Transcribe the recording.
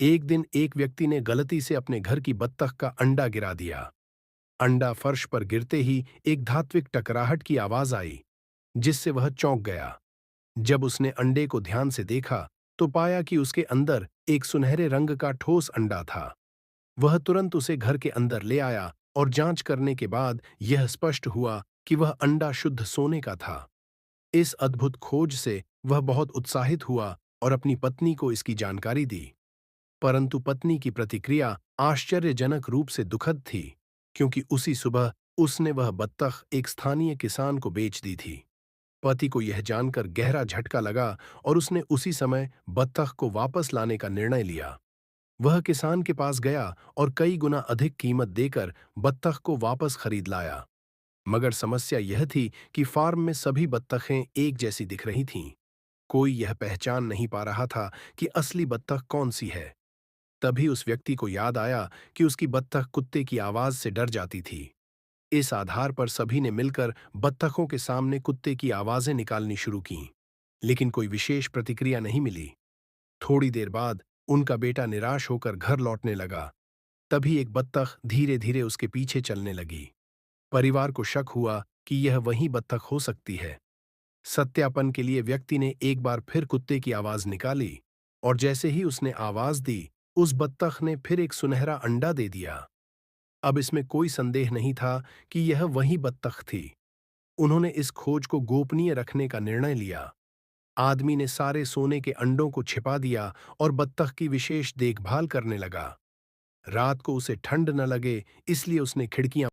एक दिन एक व्यक्ति ने गलती से अपने घर की बत्तख का अंडा गिरा दिया। अंडा फर्श पर गिरते ही एक धात्विक टकराहट की आवाज आई, जिससे वह चौंक गया। जब उसने अंडे को ध्यान से देखा, तो पाया कि उसके अंदर एक सुनहरे रंग का ठोस अंडा था। वह तुरंत उसे घर के अंदर ले आया और जांच करने के बाद यह स्पष्ट हुआ कि वह अंडा शुद्ध सोने का था। इस अद्भुत खोज से वह बहुत उत्साहित हुआ और अपनी पत्नी को इसकी जानकारी दी। परंतु पत्नी की प्रतिक्रिया आश्चर्यजनक रूप से दुखद थी, क्योंकि उसी सुबह उसने वह बत्तख एक स्थानीय किसान को बेच दी थी। पति को यह जानकर गहरा झटका लगा और उसने उसी समय बत्तख को वापस लाने का निर्णय लिया। वह किसान के पास गया और कई गुना अधिक कीमत देकर बत्तख को वापस खरीद लाया। मगर समस्या यह थी कि फार्म में सभी बत्तखें एक जैसी दिख रही थीं। कोई यह पहचान नहीं पा रहा था कि असली बत्तख कौन सी है। तभी उस व्यक्ति को याद आया कि उसकी बत्तख कुत्ते की आवाज से डर जाती थी। इस आधार पर सभी ने मिलकर बत्तखों के सामने कुत्ते की आवाजें निकालनी शुरू कीं, लेकिन कोई विशेष प्रतिक्रिया नहीं मिली। थोड़ी देर बाद उनका बेटा निराश होकर घर लौटने लगा। तभी एक बत्तख धीरे धीरे उसके पीछे चलने लगी। परिवार को शक हुआ कि यह वही बत्तख हो सकती है। सत्यापन के लिए व्यक्ति ने एक बार फिर कुत्ते की आवाज निकाली, और जैसे ही उसने आवाज दी, उस बत्तख ने फिर एक सुनहरा अंडा दे दिया। अब इसमें कोई संदेह नहीं था कि यह वही बत्तख थी। उन्होंने इस खोज को गोपनीय रखने का निर्णय लिया। आदमी ने सारे सोने के अंडों को छिपा दिया और बत्तख की विशेष देखभाल करने लगा। रात को उसे ठंड न लगे, इसलिए उसने खिड़कियां